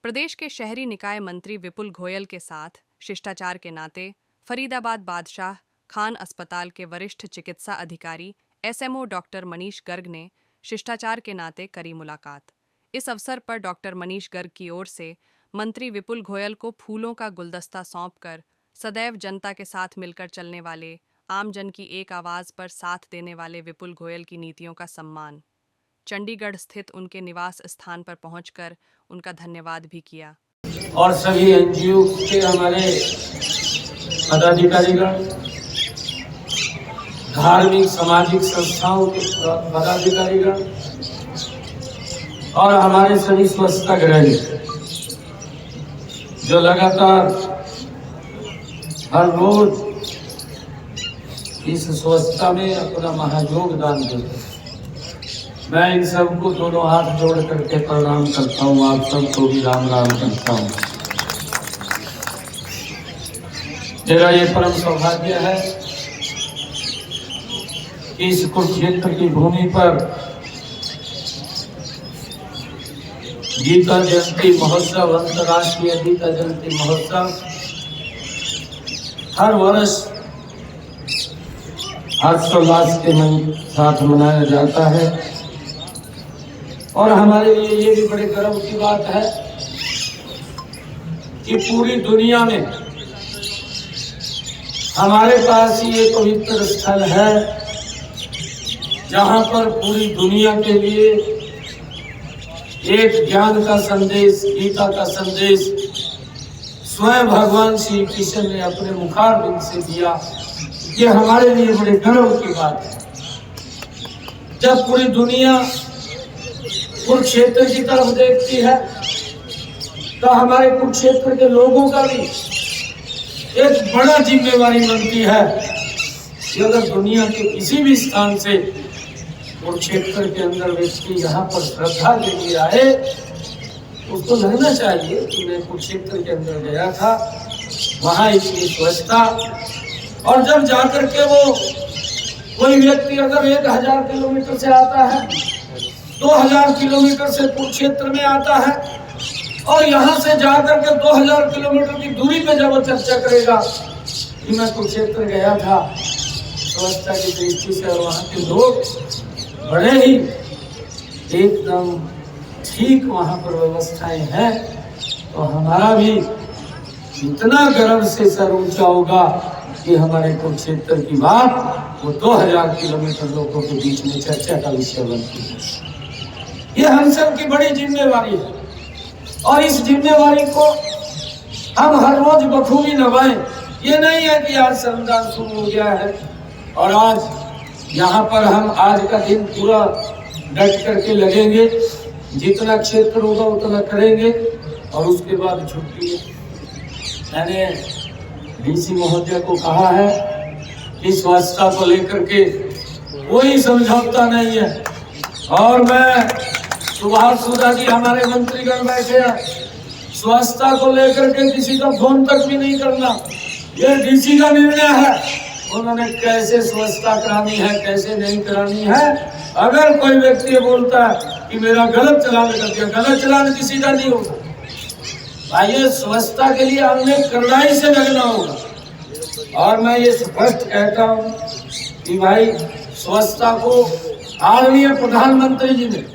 प्रदेश के शहरी निकाय मंत्री विपुल गोयल के साथ शिष्टाचार के नाते फरीदाबाद बादशाह खान अस्पताल के वरिष्ठ चिकित्सा अधिकारी एसएमओ डॉक्टर मनीष गर्ग ने शिष्टाचार के नाते करी मुलाकात। इस अवसर पर डॉक्टर मनीष गर्ग की ओर से मंत्री विपुल गोयल को फूलों का गुलदस्ता सौंपकर सदैव जनता के साथ मिलकर चलने वाले, आमजन की एक आवाज़ पर साथ देने वाले विपुल गोयल की नीतियों का सम्मान। चंडीगढ़ स्थित उनके निवास स्थान पर पहुंचकर उनका धन्यवाद भी किया। और सभी एनजीओ के हमारे पदाधिकारीगण, धार्मिक सामाजिक संस्थाओं के पदाधिकारीगण और हमारे सभी स्वच्छता ग्रही जो लगातार हर रोज इस स्वच्छता में अपना महायोगदान देते हैं। मैं इन सबको दोनों हाथ जोड़ करके प्रणाम करता हूँ। आप सबको भी राम राम करता हूँ। मेरा ये परम सौभाग्य है कि इस कुरुक्षेत्र की भूमि पर गीता जयंती महोत्सव, अंतर्राष्ट्रीय गीता जयंती महोत्सव हर वर्ष हर्षोल्लास के साथ मनाया जाता है। और हमारे लिए ये भी बड़े गर्व की बात है कि पूरी दुनिया में हमारे पास ही ये पवित्र स्थल है जहां पर पूरी दुनिया के लिए एक ज्ञान का संदेश, गीता का संदेश स्वयं भगवान श्री कृष्ण ने अपने मुखारबिंद से दिया। ये हमारे लिए बड़े गर्व की बात है। जब पूरी दुनिया कुरुक्षेत्र की तरफ देखती है तो हमारे कुरुक्षेत्र के लोगों का भी एक बड़ा जिम्मेवारी बनती है कि अगर दुनिया के किसी भी स्थान से कुरुक्षेत्र के अंदर व्यक्ति यहाँ पर श्रद्धा के लिए आए, उसको लगना चाहिए कि मैं कुरुक्षेत्र के अंदर गया था, वहाँ इतनी स्वच्छता। और जब जाकर के वो कोई व्यक्ति अगर 1000 किलोमीटर से आता है, 2000 किलोमीटर से कुरुक्षेत्र में आता है और यहाँ से जाकर के 2000 किलोमीटर की दूरी पे जब वो चर्चा करेगा कि मैं कुरुक्षेत्र गया था स्वच्छता की दृष्टि से और वहाँ के लोग बड़े ही एकदम ठीक वहाँ पर व्यवस्थाएं हैं, तो हमारा भी इतना गर्व से सर ऊंचा होगा कि हमारे कुरुक्षेत्र की बात वो 2000 किलोमीटर लोगों के बीच में चर्चा का विषय बनती है। ये हम सब की बड़ी जिम्मेवारी है और इस जिम्मेवारी को हम हर रोज बखूबी निभाएं। ये नहीं है कि आज श्रमदान शुरू हो गया है और आज यहाँ पर हम आज का दिन पूरा डट करके लगेंगे, जितना क्षेत्र होगा उतना करेंगे और उसके बाद छुट्टी। मैंने डीसी महोदय को कहा है कि स्वच्छता को लेकर के कोई समझौता नहीं है और मैं सुभाष सुधा जी हमारे मंत्रीगण बैठे हैं, स्वच्छता को लेकर के किसी का फोन तक भी नहीं करना, ये डीसी का निर्णय है। उन्होंने कैसे स्वच्छता करानी है, कैसे नहीं करानी है। अगर कोई व्यक्ति बोलता है कि मेरा गलत चलान कर दिया, गलत चलान किसी का नहीं होगा भाई। स्वच्छता के लिए हमने कड़ाई से लगना होगा और मैं ये स्पष्ट कहता हूँ कि भाई स्वच्छता को आदरणीय प्रधानमंत्री जी ने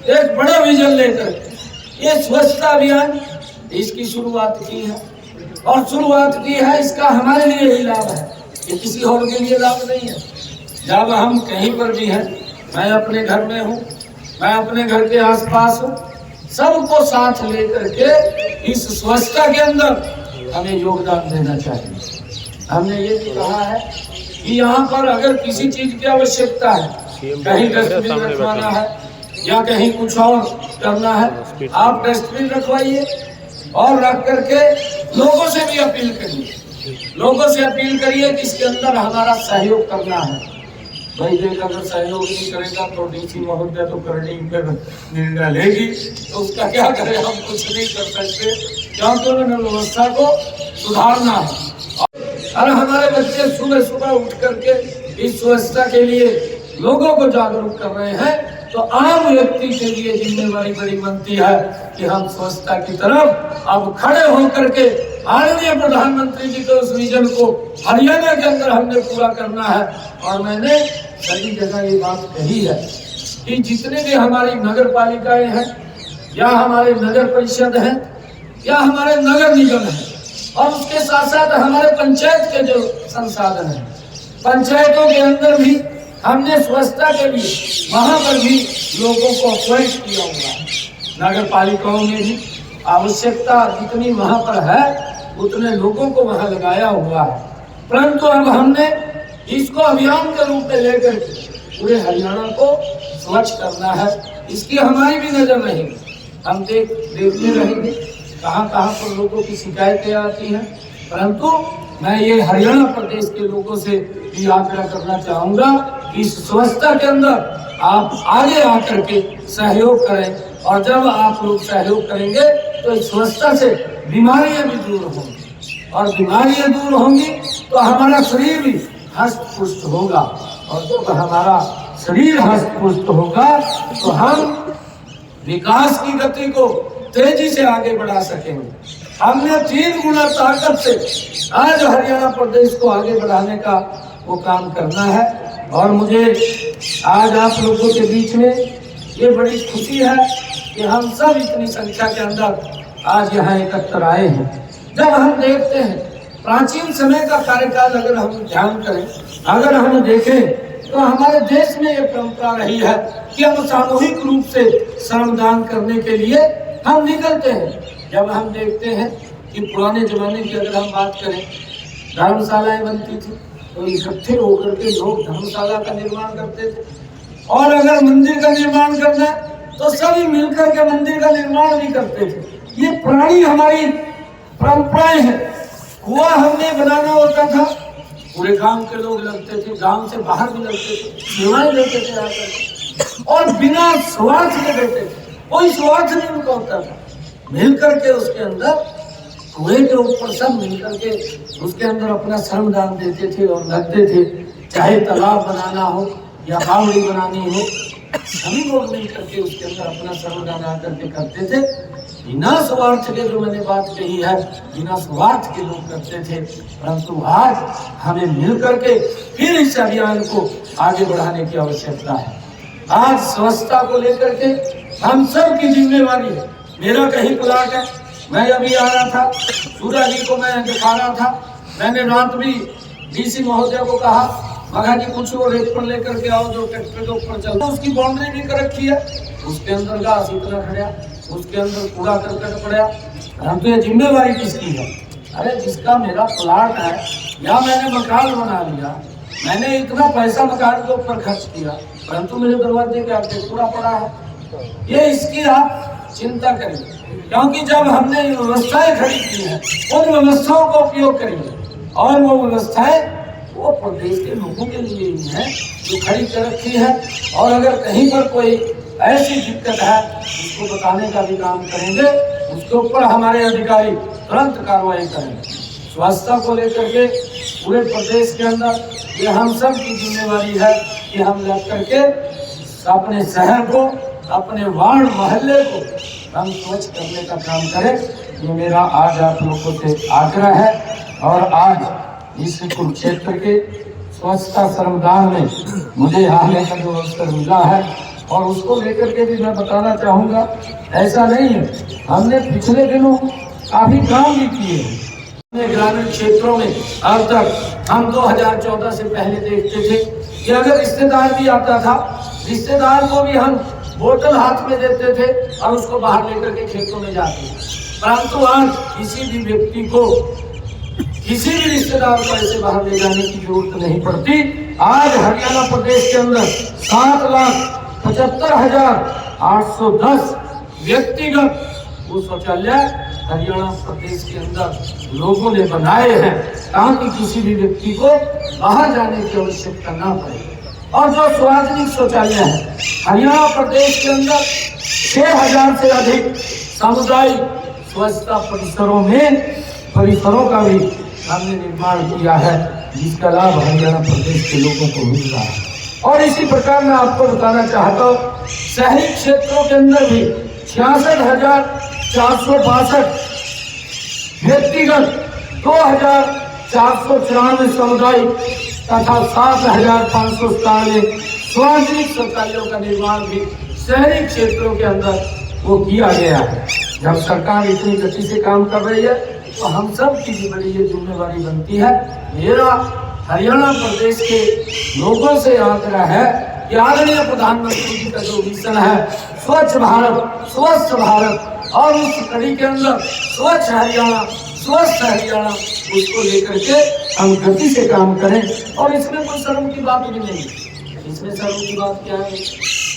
एक बड़ा विजन लेकर ये स्वच्छता अभियान इसकी शुरुआत की है और शुरुआत की है इसका हमारे लिए ही लाभ है, ये किसी और के लिए लाभ नहीं है। जब हम कहीं पर भी हैं, मैं अपने घर में हूँ, मैं अपने घर के आसपास हूँ, सबको साथ लेकर के इस स्वच्छता के अंदर हमें योगदान देना चाहिए। हमने ये भी कहा है कि यहाँ पर अगर किसी चीज की आवश्यकता है, कहीं डस्टबिन रखवाना है या कहीं कुछ और करना है, आप डस्टबिन रखवाइए और रख करके लोगों से भी अपील करिए, लोगों से अपील करिए कि इसके अंदर हमारा सहयोग करना है। भाई देख अगर सहयोग नहीं करेगा तो डीसी महोदय तो करनी पर निर्णय लेगी, तो उसका क्या करें, हम कुछ नहीं कर सकते क्योंकि उन्होंने व्यवस्था को सुधारना है। और हमारे बच्चे सुबह सुबह उठ करके इस स्वच्छता के लिए लोगों को जागरूक कर रहे हैं, तो आम व्यक्ति के लिए जिम्मेवारी बड़ी बनती है कि हम स्वच्छता की तरफ अब खड़े होकर के आदरणीय प्रधानमंत्री जी के उस विजन को हरियाणा के अंदर हमने पूरा करना है। और मैंने सभी जगह ये बात कही है कि जितने भी हमारी नगर पालिकाएं हैं या हमारे नगर परिषद हैं या हमारे नगर निगम हैं और उसके साथ साथ हमारे पंचायत के जो संसाधन हैं, पंचायतों के अंदर भी हमने स्वच्छता के लिए वहां पर भी लोगों को अपॉइंट किया हुआ है। नगर पालिकाओं में भी आवश्यकता जितनी वहां पर है उतने लोगों को वहां लगाया हुआ है, परंतु अब हमने इसको अभियान के रूप में लेकर पूरे हरियाणा को स्वच्छ करना है। इसकी हमारी भी नजर रहेगी, हम देखते रहेंगे कहाँ कहाँ पर लोगों की शिकायतें आती हैं, परंतु मैं ये हरियाणा प्रदेश के लोगों से भी आग्रह करना चाहूंगा कि इस स्वच्छता के अंदर आप आगे आकर के सहयोग करें, और जब आप लोग सहयोग करेंगे तो इस स्वच्छता से बीमारियां भी दूर होंगी, और बीमारियां दूर होंगी तो हमारा शरीर भी हष्ट पुष्ट होगा, और जब हमारा शरीर हष्ट पुष्ट होगा तो हम विकास की गति को तेजी से आगे बढ़ा सकेंगे। हमने 3 गुना ताकत से आज हरियाणा प्रदेश को आगे बढ़ाने का वो काम करना है। और मुझे आज आप लोगों के बीच में ये बड़ी खुशी है कि हम सब इतनी संख्या के अंदर आज यहाँ एकत्र आए हैं। जब हम देखते हैं प्राचीन समय का कार्यकाल अगर हम ध्यान करें, अगर हम देखें तो हमारे देश में ये परंपरा रही है कि हम सामूहिक रूप से श्रमदान करने के लिए हम निकलते हैं। जब हम देखते हैं कि पुराने जमाने की अगर हम बात करें, धर्मशालाएं बनती थी तो इकट्ठे होकर के लोग धर्मशाला का निर्माण करते थे, और अगर मंदिर का निर्माण करना है तो सभी मिलकर के मंदिर का निर्माण भी करते थे। ये पुरानी हमारी परंपराएं हैं। कुआं हमने बनाना होता था, पूरे गांव के लोग लगते थे, गांव से बाहर भी लगते थे, सेवाएं देते थे आकर, और बिना स्वार्थ के देते थे, कोई स्वार्थ नहीं उनका होता था। मिलकर के उसके अंदर कुएं के ऊपर सब मिलकर के उसके अंदर अपना श्रमदान देते थे और लगते थे। चाहे तालाब बनाना हो या बावड़ी बनानी हो, सभी लोग मिलकर के उसके अंदर अपना श्रमदान आकर के करते थे। बिना स्वार्थ के, जो मैंने बात कही है, बिना स्वार्थ के लोग करते थे। परंतु आज हमें मिलकर के फिर इस अभियान को आगे बढ़ाने की आवश्यकता है। आज स्वच्छता को लेकर के हम सब की जिम्मेवारी है। मेरा कहीं प्लाट है, मैं अभी आ रहा था, सूर्या जी को मैं दिखा रहा था, मैंने रात भी डीसी महोदय को कहा, मगा जी कुछ वो रेत पर लेकर के आओ जो ट्रैक्टर के ऊपर चलता है, उसकी बाउंड्री भी कर रखी है, उसके अंदर घास इतना खड़ा, उसके अंदर कूड़ा करकट पड़ा। हम तो ये जिम्मेवारी किसकी है? अरे जिसका मेरा प्लाट है या मैंने मकान बना लिया, मैंने इतना पैसा मकान के ऊपर खर्च किया, परंतु मेरे दरवाजे के आगे कूड़ा पड़ा है, ये इसकी आप चिंता करिए। क्योंकि जब हमने व्यवस्थाएं खड़ी की हैं, उन व्यवस्थाओं का उपयोग करिए, और वो व्यवस्थाएं वो प्रदेश के लोगों के लिए ही है जो खड़ी कर रखी है। और अगर कहीं पर कोई ऐसी दिक्कत है उसको बताने का भी काम करेंगे, उसके ऊपर हमारे अधिकारी तुरंत कार्रवाई करेंगे। स्वच्छता को लेकर के पूरे प्रदेश के अंदर ये हम सब की जिम्मेवारी है कि हम लग करके अपने शहर को, अपने वार्ड मोहल्ले को हम स्वच्छ करने का काम करें। ये मेरा आज आप लोगों से आग्रह है। और आज इस कुरुक्षेत्र के स्वच्छता श्रमदान में मुझे आने का जो अवसर मिला है, और उसको लेकर के भी मैं बताना चाहूँगा, ऐसा नहीं है, हमने पिछले दिनों काफ़ी काम भी किए हैं ग्रामीण क्षेत्रों में। अब तक हम 2014 से पहले देखते थे कि अगर रिश्तेदार भी आता था, रिश्तेदार को भी हम बोतल हाथ में देते थे और उसको बाहर लेकर के खेतों में जाते थे। परंतु आज किसी भी व्यक्ति को, किसी भी रिश्तेदार को ऐसे बाहर ले जाने की जरूरत नहीं पड़ती। आज हरियाणा प्रदेश के अंदर 7,75,810 व्यक्तिगत वो शौचालय हरियाणा प्रदेश के अंदर लोगों ने बनाए हैं, ताकि किसी भी व्यक्ति को बाहर जाने की आवश्यकता ना पड़े। और जो सार्वजनिक शौचालय है हरियाणा प्रदेश के अंदर 6,000 से अधिक सामुदायिक स्वच्छता परिसरों का भी हमने निर्माण किया है, जिसका लाभ हरियाणा प्रदेश के लोगों को मिल रहा है। और इसी प्रकार मैं आपको बताना चाहता हूँ, शहरी क्षेत्रों के अंदर भी 66,462 व्यक्तिगत, 2,494 सामुदायिक तथा 7,597 सार्वजनिक शौचालयों का निर्माण भी शहरी क्षेत्रों के अंदर वो किया गया है। जब सरकार इतनी गति से काम कर रही है तो हम सब की बड़ी ये जिम्मेवारी बनती है। मेरा हरियाणा प्रदेश के लोगों से आग्रह है कि आदरणीय प्रधानमंत्री जी का जो मिशन है स्वच्छ भारत, स्वस्थ भारत, और उस कड़ी के अंदर स्वच्छ हरियाणा, स्वस्थ हरियाणा, उसको लेकर के हम गति से काम करें। और इसमें कोई शर्म की बात भी नहीं। इसमें शर्म की बात क्या है?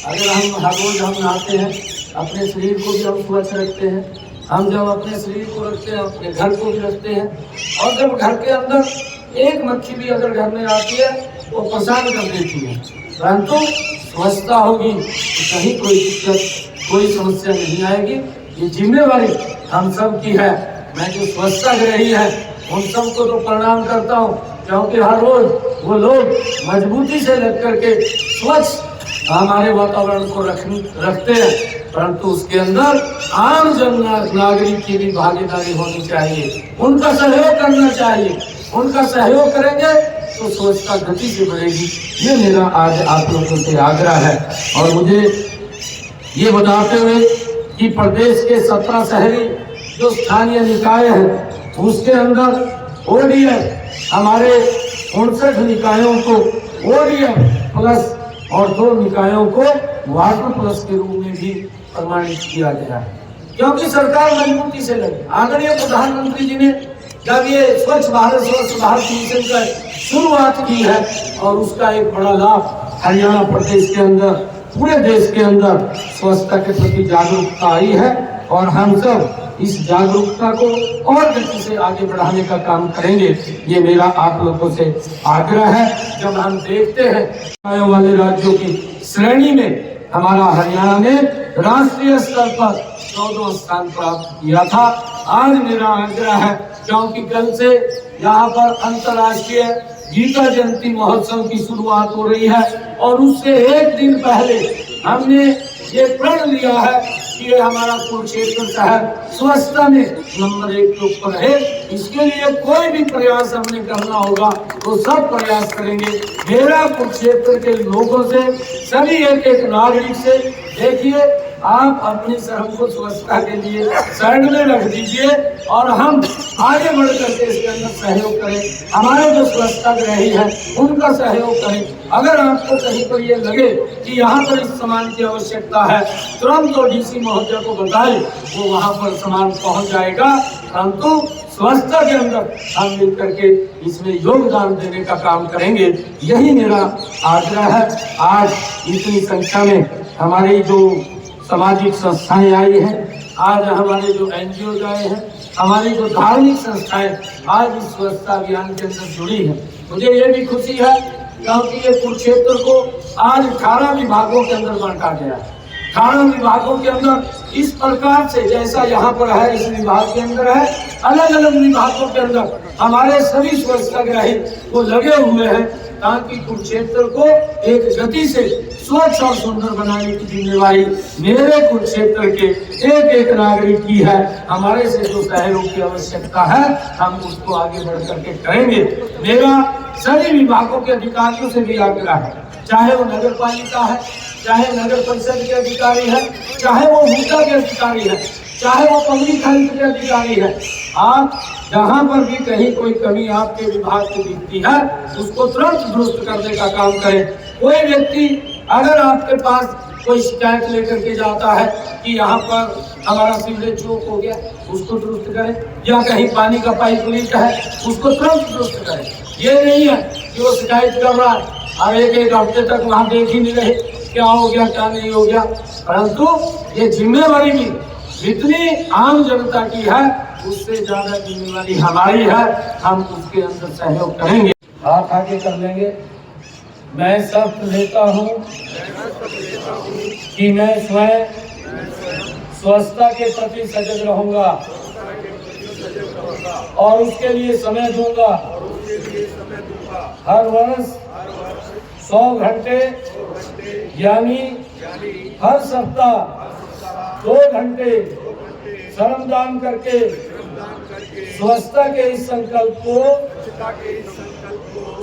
अगर हम हर रोज हम नहाते हैं, अपने शरीर को भी हम स्वच्छ रखते हैं, हम जब अपने शरीर को रखते हैं अपने घर को भी रखते हैं, और जब घर के अंदर एक मक्खी भी अगर घर में आती है तो परेशान कर देती है, परंतु स्वच्छता होगी तो कहीं कोई दिक्कत, कोई समस्या नहीं आएगी। ये जिम्मेवारी हम सब की है। मैं जो स्वच्छता रही है उन सबको तो प्रणाम करता हूँ, क्योंकि हर रोज वो लोग मजबूती से लग करके स्वच्छ हमारे वातावरण को रखते हैं, परंतु उसके अंदर आम जन नागरिक की भी भागीदारी होनी चाहिए, उनका सहयोग करना चाहिए। उनका सहयोग करेंगे तो स्वच्छता गति से बढ़ेगी। ये मेरा आज आप लोगों से आग्रह है। और मुझे ये बताते हुए कि प्रदेश के 17 शहरी जो स्थानीय निकाय हैं उसके अंदर ODM हमारे 59 निकायों को ODM प्लस और 2 निकायों को वाटर प्लस के रूप में भी प्रमाणित किया गया है, क्योंकि सरकार मजबूती से लगी। आदरणीय प्रधानमंत्री जी ने जब ये स्वच्छ भारत मिशन का शुरुआत की है और उसका एक बड़ा लाभ हरियाणा प्रदेश के अंदर, पूरे देश के अंदर स्वच्छता के प्रति जागरूकता आई है। और हम सब इस जागरूकता को और गति से आगे बढ़ाने का काम करेंगे। ये मेरा आप लोगों से आग्रह है। जब हम देखते हैं वाले राज्यों की श्रेणी में हमारा हरियाणा ने राष्ट्रीय स्तर पर 14वां स्थान प्राप्त किया था। आज मेरा आग्रह है, क्योंकि कल से यहाँ पर अंतर्राष्ट्रीय गीता जयंती महोत्सव की शुरुआत हो रही है, और उससे एक दिन पहले हमने ये प्रण लिया है कि ये हमारा कुरुक्षेत्र शहर स्वच्छता में नंबर 1 के ऊपर है। इसके लिए कोई भी प्रयास हमने करना होगा तो सब प्रयास करेंगे। मेरा कुरुक्षेत्र के लोगों से, सभी एक नागरिक से, देखिए आप अपनी शहर को स्वच्छता के लिए साइड में रख दीजिए और हम आगे बढ़ करके इसके अंदर सहयोग करें। हमारे जो स्वच्छता ग्रही है उनका सहयोग करें। अगर आपको कहीं पर ये लगे कि यहाँ पर इस सामान की आवश्यकता है, तुरंत तो DC महोदय को बताएं, वो वहाँ पर सामान पहुँच जाएगा। परंतु स्वच्छता के अंदर हम मिल करके इसमें योगदान देने का काम करेंगे, यही मेरा आग्रह है। आज इतनी संख्या में हमारी जो सामाजिक संस्थाएं आई हैं, आज हमारे जो NGO आए हैं, हमारी जो धार्मिक संस्थाएं आज इस स्वच्छता अभियान के अंदर जुड़ी हैं। मुझे ये भी खुशी है क्योंकि ये कुरुक्षेत्र को आज 18 विभागों के अंदर बांटा गया है। 18 विभागों के अंदर इस प्रकार से जैसा यहाँ पर है इस विभाग के अंदर है, अलग अलग विभागों के अंदर हमारे सभी स्वच्छताग्राही वो लगे हुए हैं ताकि कुरुक्षेत्र को एक गति से स्वच्छ और सुंदर बनाने की जिम्मेवारी मेरे कुरुक्षेत्र के एक नागरिक की है। हमारे से जो सहयोग की आवश्यकता है हम उसको आगे बढ़ करके करेंगे। मेरा सभी विभागों के अधिकारियों से भी आग्रह है, चाहे वो नगर पालिका है, चाहे नगर परिषद के अधिकारी है, चाहे वो भूसा के अधिकारी है, चाहे वो पब्लिक हेल्थ के अधिकारी है, आप जहाँ पर भी कहीं कोई कमी आपके विभाग को दिखती है उसको तुरंत दुरुस्त करने का काम करें। कोई व्यक्ति अगर आपके पास कोई शिकायत लेकर के जाता है कि यहाँ पर हमारा सीवरेज चौक हो गया, उसको दुरुस्त करें, या कहीं पानी का पाइप लीक है उसको तुरंत दुरुस्त करें। ये नहीं है कि वो शिकायत कर रहा है और एक हफ्ते तक वहाँ देख ही नहीं रहे क्या हो गया क्या नहीं हो गया। परंतु ये जिम्मेवारी भी जितनी आम जनता की है उससे ज्यादा जिम्मेवारी हमारी है, हम उसके अंदर सहयोग करेंगे। हाथ आगे कर लेंगे। मैं शपथ लेता हूँ कि मैं स्वयं स्वच्छता के प्रति सजग रहूंगा और उसके लिए समय दूंगा। हर वर्ष 100 घंटे यानी हर सप्ताह 2 घंटे श्रमदान करके स्वच्छता के इस संकल्प को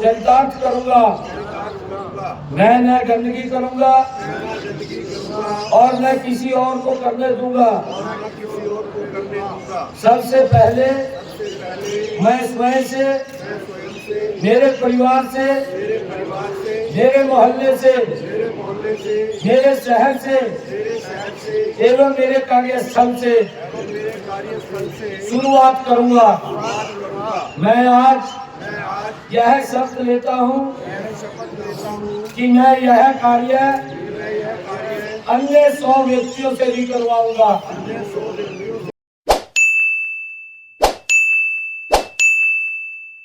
चरितार्थ करूंगा। मैं न गंदगी करूंगा और न किसी और को करने दूंगा। सबसे पहले मैं स्वयं से, मेरे परिवार से, मेरे मोहल्ले से, मेरे शहर से एवं मेरे कार्यस्थल से शुरुआत करूंगा। मैं आज यह शपथ लेता हूं कि मैं यह कार्य अन्य 100 व्यक्तियों से भी करवाऊंगा।